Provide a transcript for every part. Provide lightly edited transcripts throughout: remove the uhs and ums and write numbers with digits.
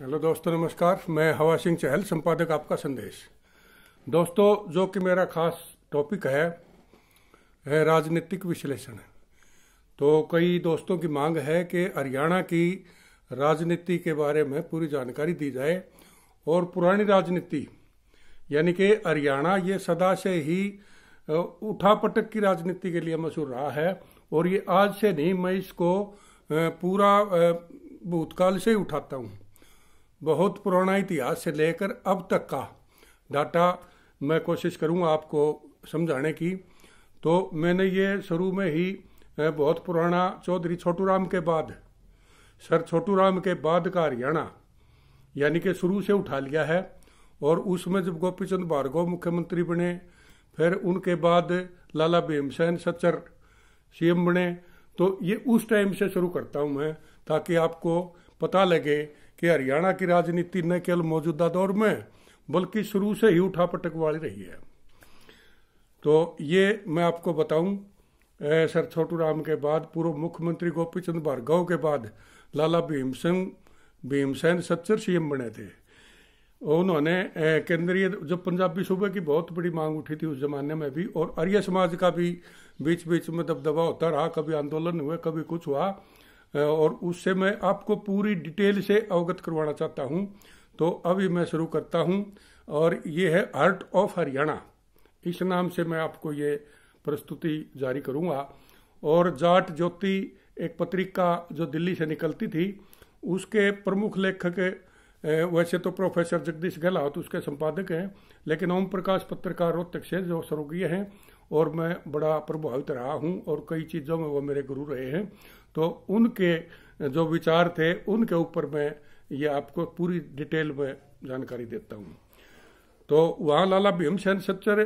Hello दोस्तों, नमस्कार। मैं हवा सिंह चहल, संपादक आपका संदेश। दोस्तों, जो कि मेरा खास टॉपिक है राजनीतिक विश्लेषण। तो कई दोस्तों की मांग है कि हरियाणा की राजनीति के बारे में पूरी जानकारी दी जाए। और पुरानी राजनीति यानी कि हरियाणा ये सदा से ही उठापटक की राजनीति के लिए मशहूर रहा है। और ये आज से नहीं, मैं इसको पूरा भूतकाल से ही उठाता हूँ। बहुत पुराना इतिहास से लेकर अब तक का डाटा मैं कोशिश करूँगा आपको समझाने की। तो मैंने ये शुरू में ही बहुत पुराना चौधरी छोटू राम के बाद, सर छोटू राम के बाद का हरियाणा यानी कि शुरू से उठा लिया है। और उसमें जब गोपी चंद भार्गव मुख्यमंत्री बने, फिर उनके बाद लाला भीमसेन सच्चर सीएम बने, तो ये उस टाइम से शुरू करता हूँ मैं, ताकि आपको पता लगे कि हरियाणा की राजनीति न केवल मौजूदा दौर में बल्कि शुरू से ही उठापटक वाली रही है। तो ये मैं आपको बताऊं, सर छोटू राम के बाद पूर्व मुख्यमंत्री गोपी चंद भार्गव के बाद लाला भीमसेन सच्चर सीएम बने थे। उन्होंने केंद्रीय जो पंजाबी सूबे की बहुत बड़ी मांग उठी थी उस जमाने में भी, और आर्य समाज का भी बीच बीच में दबदबा होता रहा, कभी आंदोलन हुए कभी कुछ हुआ। और उससे मैं आपको पूरी डिटेल से अवगत करवाना चाहता हूं। तो अभी मैं शुरू करता हूं, और ये है हार्ट ऑफ हरियाणा, इस नाम से मैं आपको ये प्रस्तुति जारी करूंगा। और जाट ज्योति एक पत्रिका जो दिल्ली से निकलती थी, उसके प्रमुख लेखक वैसे तो प्रोफेसर जगदीश गहलोत उसके संपादक हैं, लेकिन ओम प्रकाश पत्रकार रोहतक से जो स्वर्गीय हैं, और मैं बड़ा प्रभावित रहा हूं और कई चीज़ों में वो मेरे गुरु रहे हैं। तो उनके जो विचार थे उनके ऊपर मैं ये आपको पूरी डिटेल में जानकारी देता हूँ। तो वहाँ लाला भीमसेन सच्चर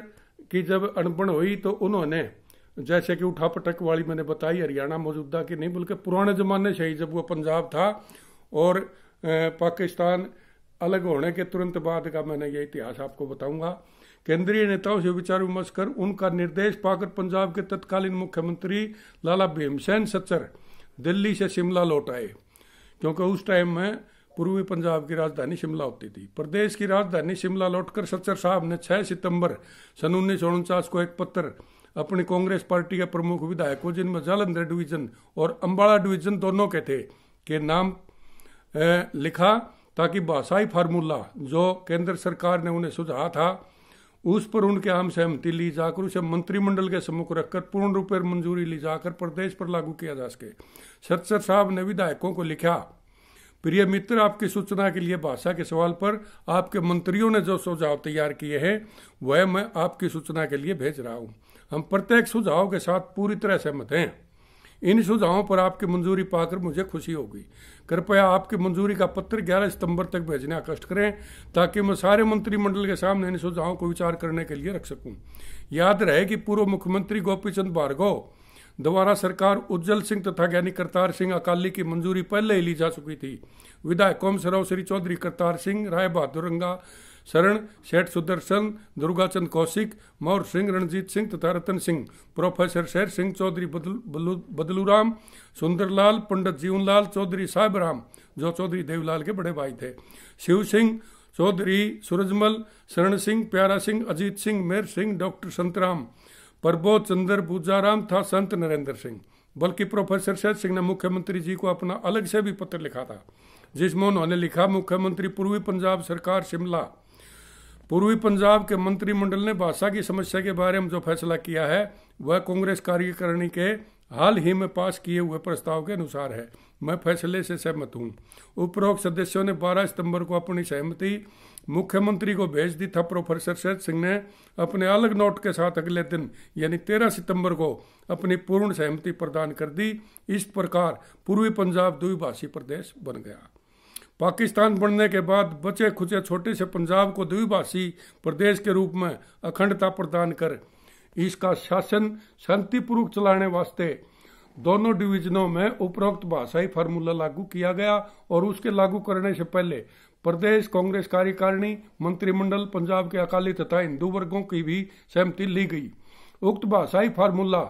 की जब अनबन हुई तो उन्होंने, जैसे कि उठापटक वाली मैंने बताई, हरियाणा मौजूदा की नहीं बल्कि पुराने ज़माने से ही, जब वो पंजाब था और पाकिस्तान अलग होने के तुरंत बाद का मैंने ये इतिहास आपको बताऊंगा। केंद्रीय नेताओं से विचार विमर्श कर उनका निर्देश पाकर पंजाब के तत्कालीन मुख्यमंत्री लाला भीमसेन सच्चर दिल्ली से शिमला लौट आए, क्योंकि उस टाइम में पूर्वी पंजाब की राजधानी शिमला होती थी। प्रदेश की राजधानी शिमला लौटकर सच्चर साहब ने 6 सितंबर सन 1949 को एक पत्र अपनी कांग्रेस पार्टी के प्रमुख विधायकों, जिनमें जालंधर डिवीजन और अंबाला डिवीजन दोनों के थे, के नाम लिखा, ताकि भाषाई फार्मूला जो केंद्र सरकार ने उन्हें सुझाया था उस पर उनके आम सहमति ली जाकर उसे मंत्रिमंडल के सम्मुख रखकर पूर्ण रूप से मंजूरी ली जाकर प्रदेश पर लागू किया जा सके। सच्चर साहब ने विधायकों को लिखा, प्रिय मित्र, आपकी सूचना के लिए भाषा के सवाल पर आपके मंत्रियों ने जो सुझाव तैयार किए हैं वह मैं आपकी सूचना के लिए भेज रहा हूं। हम प्रत्येक सुझाव के साथ पूरी तरह सहमत हैं। इन सुझावों पर आपकी मंजूरी पाकर मुझे खुशी होगी। कृपया आपकी मंजूरी का पत्र 11 सितंबर तक भेजने का कष्ट करें, ताकि मैं सारे मंत्रिमंडल के सामने इन सुझावों को विचार करने के लिए रख सकूं। याद रहे कि पूर्व मुख्यमंत्री गोपी चंद भार्गव द्वारा सरकार उज्जवल सिंह तथा ज्ञानी करतार सिंह अकाली की मंजूरी पहले ही ली जा चुकी थी। विधायकों में सराव श्री चौधरी करतार सिंह, राय बहादुर रंगा शरण, सेठ सुदर्शन, दुर्गाचंद कौशिक, मौर सिंह, रणजीत सिंह तथा रतन सिंह, प्रोफेसर शेर सिंह चौधरी बदलूराम, सुंदरलाल, पंडित जीवनलाल चौधरी साहब राम जो चौधरी देवलाल के बड़े भाई थे, शिव सिंह चौधरी, सूरजमल, शरण सिंह, प्यारा सिंह, अजीत सिंह, मेर सिंह, डॉक्टर संतराम, प्रबोध चंद्र बूजाराम था संत नरेंद्र सिंह। बल्कि प्रोफेसर शेर सिंह ने मुख्यमंत्री जी को अपना अलग से भी पत्र लिखा था, जिसमें उन्होंने लिखा, मुख्यमंत्री पूर्वी पंजाब सरकार शिमला, पूर्वी पंजाब के मंत्रिमंडल ने भाषा की समस्या के बारे में जो फैसला किया है वह कांग्रेस कार्यकारिणी के हाल ही में पास किए हुए प्रस्ताव के अनुसार है। मैं फैसले से सहमत हूं। उपरोक्त सदस्यों ने 12 सितंबर को अपनी सहमति मुख्यमंत्री को भेज दी था। प्रोफेसर शेर सिंह ने अपने अलग नोट के साथ अगले दिन यानी 13 सितंबर को अपनी पूर्ण सहमति प्रदान कर दी। इस प्रकार पूर्वी पंजाब द्विभाषी प्रदेश बन गया। पाकिस्तान बनने के बाद बचे खुचे छोटे से पंजाब को द्विभाषी प्रदेश के रूप में अखंडता प्रदान कर इसका शासन शांतिपूर्वक चलाने वास्ते दोनों डिवीजनों में उपरोक्त भाषाई फार्मूला लागू किया गया। और उसके लागू करने से पहले प्रदेश कांग्रेस कार्यकारिणी, मंत्रिमंडल, पंजाब के अकाली तथा हिंदू वर्गों की भी सहमति ली गई। उक्त भाषाई फार्मूला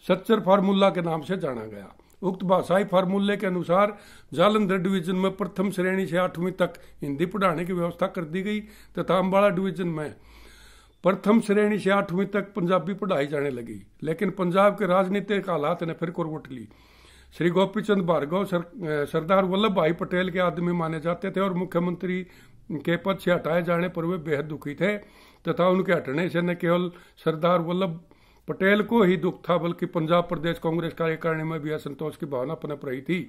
सच्चर फार्मूला के नाम से जाना गया। उक्त भाषाई फार्मूले के अनुसार जालंधर डिवीजन में प्रथम श्रेणी से 8वीं तक हिंदी पढ़ाने की व्यवस्था कर दी गई तथा अम्बाला डिवीजन में प्रथम श्रेणी से 8वीं तक पंजाबी पढ़ाई जाने लगी। लेकिन पंजाब के राजनीतिक हालात ने फिर करवट ली। श्री गोपीचंद भार्गव सरदार वल्लभ भाई पटेल के आदमी माने जाते थे और मुख्यमंत्री के पद से हटाए जाने पर वे बेहद दुखी थे तथा उनके हटने से न केवल सरदार वल्लभ पटेल को ही दुख था बल्कि पंजाब प्रदेश कांग्रेस कार्यकारिणी में भी असंतोष की भावना पनप रही थी।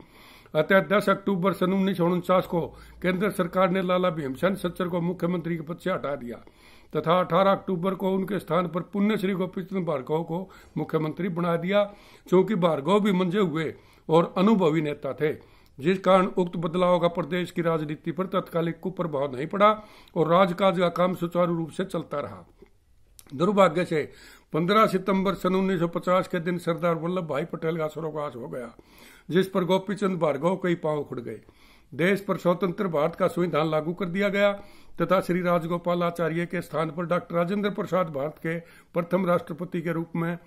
अतः 10 अक्टूबर सन 1949 को केंद्र सरकार ने लाला भीमसेन सच्चर को मुख्यमंत्री के पद से हटा दिया तथा 18 अक्टूबर को उनके स्थान पर पुण्य श्री गोपीचंद भार्गव को मुख्यमंत्री बना दिया। चूंकि भार्गव भी मंजे हुए और अनुभवी नेता थे, जिस कारण उक्त बदलाव का प्रदेश की राजनीति पर तत्कालिक कुप्रभाव नहीं पड़ा और राजकाज का काम सुचारू रूप से चलता रहा। दुर्भाग्य से 15 सितंबर सन 1950 के दिन सरदार वल्लभ भाई पटेल का स्वर्गवास हो गया, जिस पर गोपीचंद भार्गव कई पांव उखड़ गए। देश पर स्वतंत्र भारत का संविधान लागू कर दिया गया तथा श्री राजगोपालाचार्य के स्थान पर डॉक्टर राजेंद्र प्रसाद भारत के प्रथम राष्ट्रपति के रूप में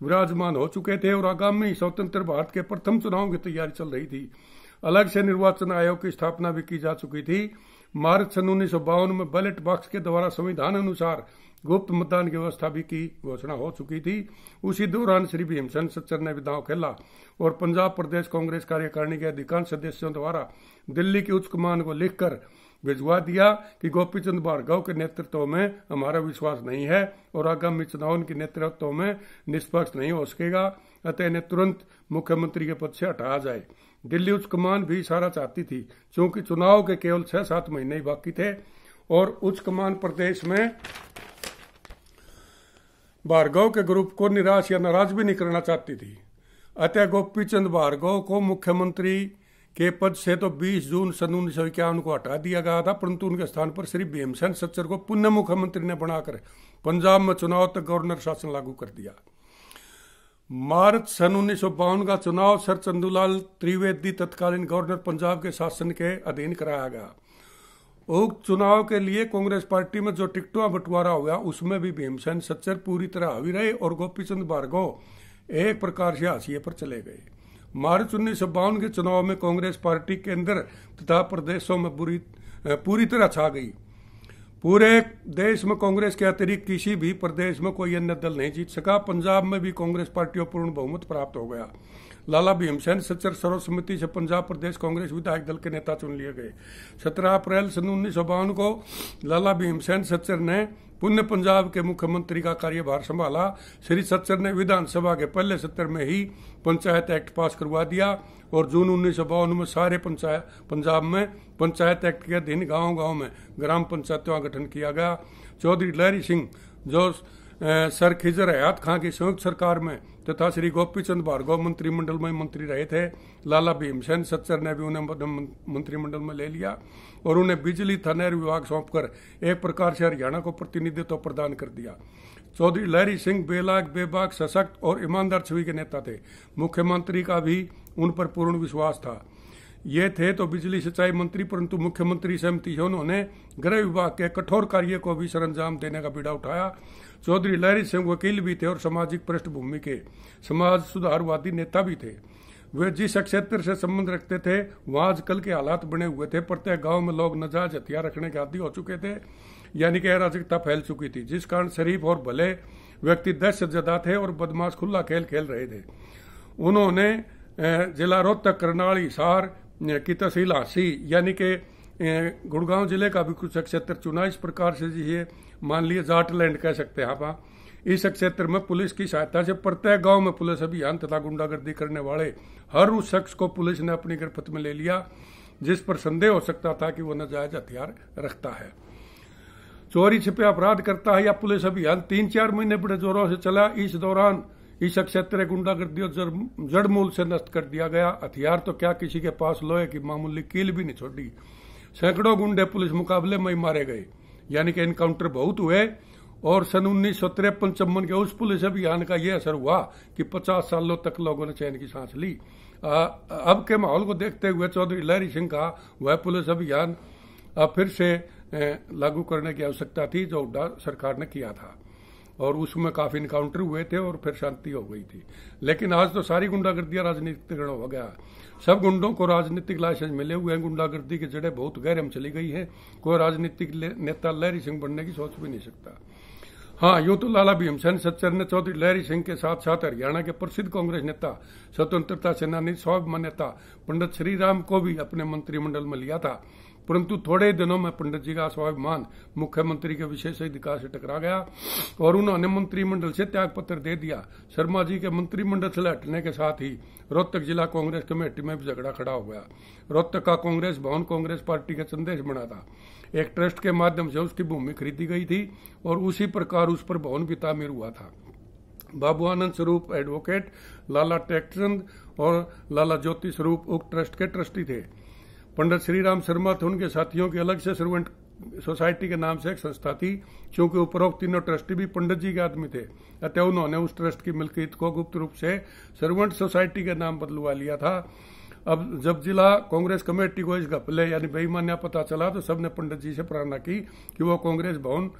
विराजमान हो चुके थे और आगामी स्वतंत्र भारत के प्रथम चुनाव की तैयारी चल रही थी। अलग से निर्वाचन आयोग की स्थापना भी की जा चुकी थी। मार्च सन 1952 में बैलेट बॉक्स के द्वारा संविधान अनुसार गुप्त मतदान की व्यवस्था भी की घोषणा हो चुकी थी। उसी दौरान श्री भीमसेन सच्चर ने विदाव खेला और पंजाब प्रदेश कांग्रेस कार्यकारिणी के अधिकांश सदस्यों द्वारा दिल्ली की उच्च कमान को लिखकर भिजवा दिया कि गोपीचंद भार्गव के नेतृत्व में हमारा विश्वास नहीं है और आगामी चुनाव के नेतृत्व में निष्पक्ष नहीं हो सकेगा, अतः इन्हें तुरंत मुख्यमंत्री के पद से हटाया जाए। दिल्ली उच्च कमान भी इशारा चाहती थी, क्योंकि चुनाव के केवल 6-7 महीने ही बाकी थे और उच्च कमान प्रदेश में भार्गव के ग्रुप को निराश या नाराज भी नहीं करना चाहती थी। अतः गोपीचंद भार्गव को मुख्यमंत्री के पद से तो 20 जून सन 1951 को हटा दिया गया था, परंतु उनके स्थान पर श्री भीमसेन सच्चर को पुनः मुख्यमंत्री ने बनाकर पंजाब में चुनाव तक गवर्नर शासन लागू कर दिया। मार्च सन 1952 का चुनाव सर चंदूलाल त्रिवेदी तत्कालीन गवर्नर पंजाब के शासन के अधीन कराया गया। उक्त चुनाव के लिए कांग्रेस पार्टी में जो टिकटों बंटवारा हुआ उसमें भी भीमसेन सच्चर पूरी तरह हावी रहे और गोपीचंद भार्गव एक प्रकार से हाशिए पर चले गए। मार्च 1952 के चुनाव में कांग्रेस पार्टी केंद्र तथा प्रदेशों में पूरी तरह छा गई। पूरे देश में कांग्रेस के अतिरिक्त किसी भी प्रदेश में कोई अन्य दल नहीं जीत सका। पंजाब में भी कांग्रेस पार्टी को पूर्ण बहुमत प्राप्त हो गया। लाला भीमसेन सच्चर सर्वसम्मति से पंजाब प्रदेश कांग्रेस विधायक दल के नेता चुन लिए गए। 17 अप्रैल सन 1952 को लाला भीमसेन सच्चर ने पुण्य पंजाब के मुख्यमंत्री का कार्यभार संभाला। श्री सच्चर ने विधानसभा के पहले सत्र में ही पंचायत एक्ट पास करवा दिया और जून 1952 में सारे पंजाब में पंचायत एक्ट के अधीन गांव-गांव में ग्राम पंचायतों का गठन किया गया। चौधरी लहरी सिंह जो सर खिजर हयात खां की संयुक्त सरकार में तथा श्री गोपीचंद भार्गव मंत्रिमंडल में मंत्री रहे थे। लाला भीमसेन सच्चर ने भी उन्हें मंत्रिमंडल में ले लिया और उन्हें बिजली था नहर विभाग सौंपकर एक प्रकार से हरियाणा को प्रतिनिधित्व प्रदान कर दिया। चौधरी लहरी सिंह बेबाक सशक्त और ईमानदार छवि के नेता थे। मुख्यमंत्री का भी उन पर पूर्ण विश्वास था। ये थे तो बिजली सिंचाई मंत्री, परंतु मुख्यमंत्री सहमति से उन्होंने गृह विभाग के कठोर कार्य को भी सरंजाम देने का बीड़ा उठाया। चौधरी लहरी सिंह वकील भी थे और सामाजिक पृष्ठभूमि के समाज सुधारवादी नेता भी थे। वे जिस क्षेत्र से संबंध रखते थे वहां आजकल के हालात बने हुए थे। प्रत्येक गांव में लोग नाजायज हथियार रखने के आदी हो चुके थे, यानी कि अराजकता फैल चुकी थी, जिस कारण शरीफ और भले व्यक्ति दहशतजदा थे और बदमाश खुला खेल खेल रहे थे। उन्होंने जिला रोहतक, करनाल, हिसार की तहसील हांसी यानी कि गुड़गांव जिले का भी कुछ क्षेत्र चुना। इस प्रकार से ये मान लिए जाटलैंड कह सकते हैं आप। इस क्षेत्र में पुलिस की सहायता से प्रत्येक गांव में पुलिस अभियान तथा गुंडागर्दी करने वाले हर उस शख्स को पुलिस ने अपनी गिरफ्त में ले लिया जिस पर संदेह हो सकता था कि वह नाजायज हथियार रखता है, चोरी छिपे अपराध करता है या पुलिस अभियान 3-4 महीने बड़े जोरों से चला। इस दौरान इस क्षेत्र गुंडागर्दी और जड़ मूल से नष्ट कर दिया गया। हथियार तो क्या, किसी के पास लोहे की मामूली कील भी नहीं छोड़ी। सैकड़ों गुंडे पुलिस मुकाबले में ही मारे गए, यानी कि एनकाउंटर बहुत हुए। और सन 1953-54 के उस पुलिस अभियान का यह असर हुआ कि 50 सालों तक लोगों ने चैन की सांस ली। अब के माहौल को देखते हुए चौधरी लहरी सिंह का वह पुलिस अभियान फिर से लागू करने की आवश्यकता थी जो हुड्डा सरकार ने किया था। और उसमें काफी इनकाउंटर हुए थे और फिर शांति हो गई थी। लेकिन आज तो सारी गुंडागर्दियां राजनीतिकरण हो गया। सब गुंडों को राजनीतिक लाइसेंस मिले हुए हैं। गुंडागर्दी की जड़ें बहुत गहरे में चली गई है। कोई राजनीतिक नेता लहरी सिंह बनने की सोच भी नहीं सकता। हाँ, यूं तो लाला भीमसेन सच्चर ने चौधरी लहरी सिंह के साथ साथ हरियाणा के प्रसिद्ध कांग्रेस नेता, स्वतंत्रता सेनानी, स्वाभिमान नेता पंडित श्रीराम को भी अपने मंत्रिमंडल में लिया था, परंतु थोड़े दिनों में पंडित जी का स्वाभिमान मुख्यमंत्री के विशेष अधिकार से टकरा गया और उन्होंने मंत्रिमंडल से त्याग पत्र दे दिया। शर्मा जी के मंत्रिमंडल से हटने के साथ ही रोहतक जिला कांग्रेस कमेटी में भी झगड़ा खड़ा हो गया। रोहतक का कांग्रेस भवन कांग्रेस पार्टी का संदेश बना था। एक ट्रस्ट के माध्यम से उसकी भूमि खरीदी गई थी और उसी प्रकार उस पर भवन भी तामीर हुआ था। बाबू आनंद स्वरूप एडवोकेट, लाला टेकचंद और लाला ज्योति स्वरूप उक्त ट्रस्ट के ट्रस्टी थे। पंडित श्रीराम शर्मा थे, उनके साथियों की अलग से सर्वेंट सोसाइटी के नाम से एक संस्था थी। क्योंकि उपरोक्त तीनों ट्रस्टी भी पंडित जी के आदमी थे, अतः उन्होंने उस ट्रस्ट की मिल्कियत को गुप्त रूप से सर्वेंट सोसाइटी के नाम बदलवा लिया था। अब जब जिला कांग्रेस कमेटी को इस घपले यानी बेईमानिया पता चला तो सबने पंडित जी से प्रार्थना की कि वो कांग्रेस भवन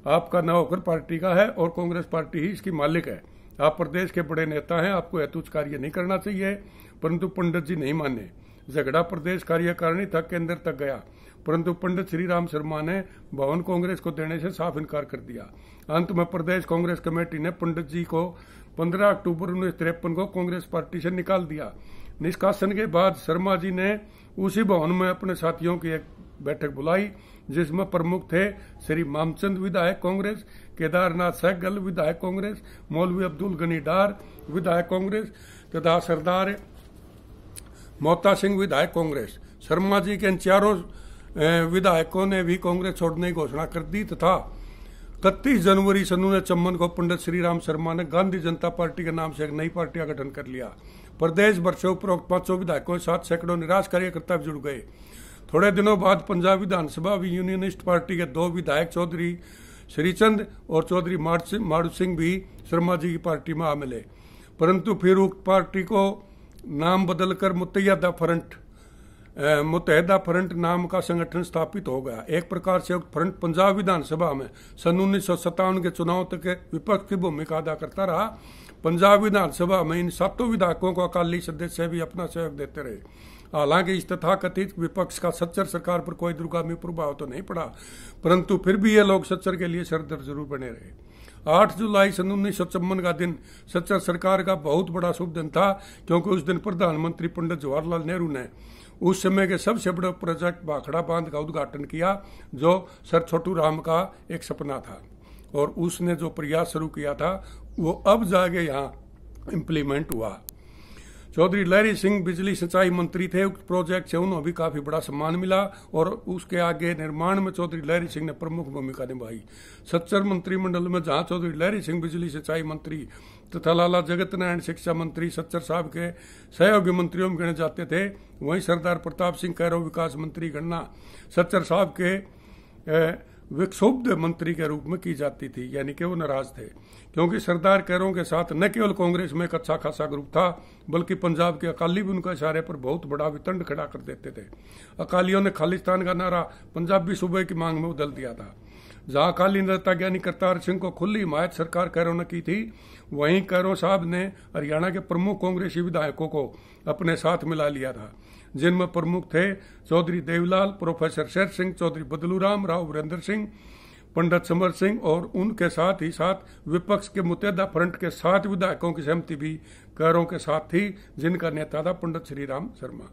आपका न होकर पार्टी का है और कांग्रेस पार्टी ही इसकी मालिक है। आप प्रदेश के बड़े नेता हैं, आपको यथोचित कार्य नहीं करना चाहिए। परंतु पंडित जी नहीं माने। झगड़ा प्रदेश कार्यकारिणी तक केंद्र तक गया, परंतु पंडित श्रीराम शर्मा ने भवन कांग्रेस को देने से साफ इनकार कर दिया। अंत में प्रदेश कांग्रेस कमेटी ने पंडित जी को 15 अक्टूबर 1953 को कांग्रेस पार्टी से निकाल दिया। निष्कासन के बाद शर्मा जी ने उसी भवन में अपने साथियों की एक बैठक बुलाई, जिसमें प्रमुख थे श्री मामचंद विधायक कांग्रेस, केदारनाथ सहगल विधायक कांग्रेस, मौलवी अब्दुल गनी डार विधायक कांग्रेस तथा सरदार मोहता सिंह विधायक कांग्रेस। शर्मा जी के इन चारों विधायकों ने भी कांग्रेस छोड़ने की घोषणा कर दी तथा 31 जनवरी सन 1954 को पंडित श्रीराम शर्मा ने गांधी जनता पार्टी के नाम से एक नई पार्टी का गठन कर लिया। प्रदेश भर से उपरोक्त 500 विधायकों के साथ सैकड़ों निराश कार्यकर्ता जुड़ गए। थोड़े दिनों बाद पंजाब विधानसभा भी यूनियनिस्ट पार्टी के 2 विधायक चौधरी श्रीचंद और चौधरी मारू सिंह भी शर्मा जी की पार्टी में आ मिले, परंतु फिर उक्त पार्टी को नाम बदलकर मुत्तहिदा फ्रंट नाम का संगठन स्थापित हो गया। एक प्रकार से उक्त फ्रंट पंजाब विधानसभा में सन 1957 के चुनाव तक विपक्ष की भूमिका अदा करता रहा। पंजाब विधानसभा में इन 7 विधायकों को अकाली सदस्य भी अपना सहयोग देते रहे। हालांकि इस तथाकथित विपक्ष का सच्चर सरकार पर कोई दूरगामी प्रभाव तो नहीं पड़ा, परंतु फिर भी ये लोग सच्चर के लिए सरदर्द जरूर बने रहे। 8 जुलाई सन 1954 का दिन सच्चर सरकार का बहुत बड़ा शुभ दिन था, क्योंकि उस दिन प्रधानमंत्री पंडित जवाहरलाल नेहरू ने उस समय के सबसे बड़े प्रोजेक्ट भाखड़ा बांध का उद्घाटन किया, जो सर छोटू राम का एक सपना था और उसने जो प्रयास शुरू किया था वो अब जाके यहाँ इम्प्लीमेंट हुआ। चौधरी लहरी सिंह बिजली सिंचाई मंत्री थे। उस प्रोजेक्ट से उन्हें भी काफी बड़ा सम्मान मिला और उसके आगे निर्माण में चौधरी लहरी सिंह ने प्रमुख भूमिका निभाई। सच्चर मंत्रिमंडल में जहां चौधरी लहरी सिंह बिजली सिंचाई मंत्री तथा लाला जगत नारायण शिक्षा मंत्री सच्चर साहब के सहयोगी मंत्रियों में गिने जाते थे, वहीं सरदार प्रताप सिंह कैरो विकास मंत्री गणना सच्चर साहब के विक्षुब्ध मंत्री के रूप में की जाती थी, यानी कि वो नाराज थे, क्योंकि सरदार कैरों के साथ न केवल कांग्रेस में एक अच्छा खासा ग्रुप था, बल्कि पंजाब के अकाली भी उनके इशारे पर बहुत बड़ा वितंड खड़ा कर देते थे। अकालियों ने खालिस्तान का नारा पंजाबी सूबे की मांग में बदल दिया था। जहां अकाली नेता ज्ञानी करतार सिंह को खुली हिमायत सरकार कैरों ने की थी, वहीं कैरों साहब ने हरियाणा के प्रमुख कांग्रेसी विधायकों को अपने साथ मिला लिया था, जिनमें प्रमुख थे चौधरी देवीलाल, प्रोफेसर शेर सिंह, चौधरी बदलू राम, राव वीरेंद्र सिंह, पंडित समर सिंह और उनके साथ ही साथ विपक्ष के मुत्तहिदा फ्रंट के 7 विधायकों की सहमति भी कैरों के साथ थी, जिनका नेता था पंडित श्रीराम शर्मा।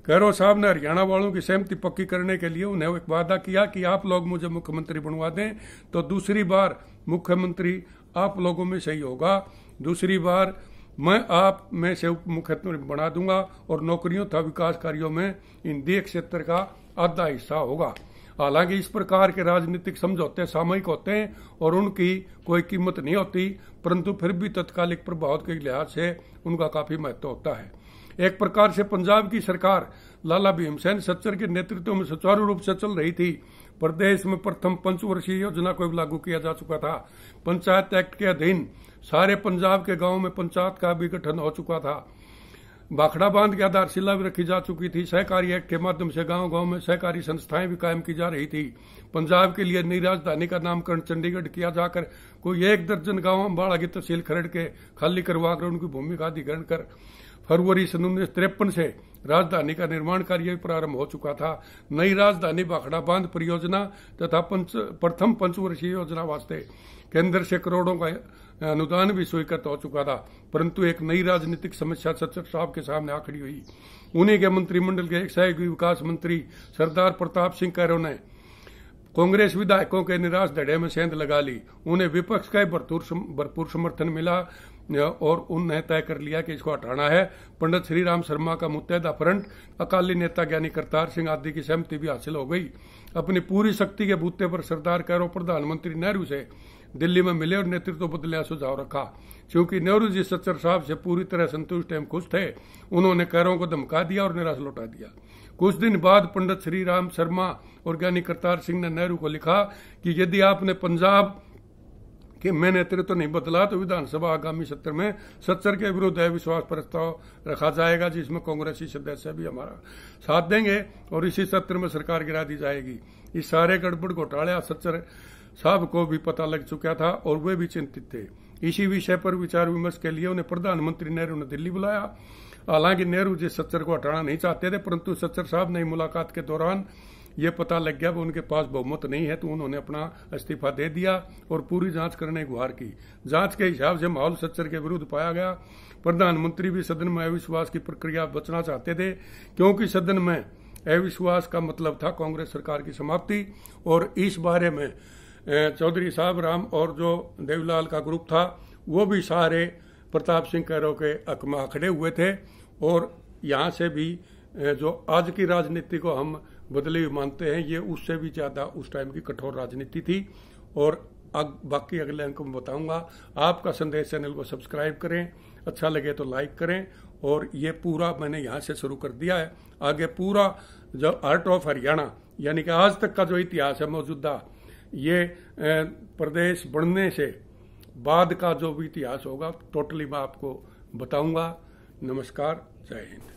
कैरो साहब ने हरियाणा वालों की सहमति पक्की करने के लिए उन्हें एक वादा किया कि आप लोग मुझे मुख्यमंत्री बनवा दें तो दूसरी बार मुख्यमंत्री आप लोगों में से ही होगा, दूसरी बार मैं आप में से उप मुख्यमंत्री बना दूंगा और नौकरियों तथा विकास कार्यों में इन दिए क्षेत्र का आधा हिस्सा होगा। हालांकि इस प्रकार के राजनीतिक समझौते सामयिक होते हैं और उनकी कोई कीमत नहीं होती, परंतु फिर भी तत्कालिक प्रभाव के लिहाज से उनका काफी महत्व होता है। एक प्रकार से पंजाब की सरकार लाला भीमसेन सच्चर के नेतृत्व में सुचारू रूप से चल रही थी। प्रदेश में प्रथम पंचवर्षीय योजना को लागू किया जा चुका था। पंचायत एक्ट के अधीन सारे पंजाब के गांवों में पंचायत का भी गठन हो चुका था। भाखड़ा बांध की आधारशिला भी रखी जा चुकी थी। सहकारी एक्ट के माध्यम से गांव गांव में सहकारी संस्थाएं भी कायम की जा रही थी। पंजाब के लिए नई राजधानी का नामकरण चंडीगढ़ किया जाकर कोई 1 दर्जन गांव अम्बाड़ा की तहसील खरड़ के खाली करवाकर उनकी भूमि का अधिग्रहण कर फरवरी सन 1953 से राजधानी का निर्माण कार्य भी प्रारंभ हो चुका था। नई राजधानी भाखड़ा बांध परियोजना तथा प्रथम पंचवर्षीय योजना वास्ते केंद्र से करोड़ों का अनुदान भी स्वीकृत हो चुका था, परंतु एक नई राजनीतिक समस्या सच्चर साहब के सामने आ खड़ी हुई। उन्हीं के मंत्रिमंडल के एक सहयोगी विकास मंत्री सरदार प्रताप सिंह कैरो ने कांग्रेस विधायकों के निराश धड़े में सेंध लगा ली। उन्हें विपक्ष का भरपूर समर्थन मिला और उन्हें तय कर लिया कि इसको हटाना है। पंडित श्री राम शर्मा का मुत्तैदा फ्रंट, अकाली नेता ज्ञानी करतार सिंह आदि की सहमति भी हासिल हो गई। अपनी पूरी शक्ति के बूते पर सरदार कैरो प्रधानमंत्री नेहरू से दिल्ली में मिले और नेतृत्व बदलने का सुझाव रखा। क्योंकि नेहरू जी सच्चर साहब से पूरी तरह संतुष्ट एवं खुश थे, उन्होंने कैरो को धमका दिया और निराश लौटा दिया। कुछ दिन बाद पंडित श्री राम शर्मा और ज्ञानी करतार सिंह ने नेहरू को लिखा कि यदि आपने पंजाब के में नेतृत्व नहीं बदला तो विधानसभा आगामी सत्र में सच्चर के विरुद्ध अविश्वास प्रस्ताव रखा जाएगा, जिसमें कांग्रेसी सदस्य भी हमारा साथ देंगे और इसी सत्र में सरकार गिरा दी जाएगी। इस सारे गड़बड़ घोटाले सच्चर साहब को भी पता लग चुका था और वे भी चिंतित थे। इसी विषय पर विचार विमर्श के लिए उन्हें प्रधानमंत्री नेहरू ने दिल्ली बुलाया। हालांकि नेहरू जी सच्चर को हटाना नहीं चाहते थे, परंतु सच्चर साहब ने मुलाकात के दौरान ये पता लग गया कि उनके पास बहुमत नहीं है, तो उन्होंने अपना इस्तीफा दे दिया और पूरी जांच करने की गुहार की। जांच के हिसाब से माहौल सच्चर के विरुद्ध पाया गया। प्रधानमंत्री भी सदन में अविश्वास की प्रक्रिया बचना चाहते थे, क्योंकि सदन में अविश्वास का मतलब था कांग्रेस सरकार की समाप्ति। और इस बारे में चौधरी साहब राम और जो देवीलाल का ग्रुप था वो भी सारे प्रताप सिंह कैरो के हक में खड़े हुए थे। और यहाँ से भी जो आज की राजनीति को हम बदली हुई मानते हैं, ये उससे भी ज्यादा उस टाइम की कठोर राजनीति थी। और बाकी अगले अंक में बताऊंगा। आपका संदेश चैनल को सब्सक्राइब करें, अच्छा लगे तो लाइक करें। और ये पूरा मैंने यहाँ से शुरू कर दिया है, आगे पूरा जो आर्ट ऑफ हरियाणा यानी कि आज तक का जो इतिहास है मौजूदा, ये प्रदेश बनने से बाद का जो भी इतिहास होगा टोटली मैं आपको बताऊंगा। नमस्कार, जय हिंद।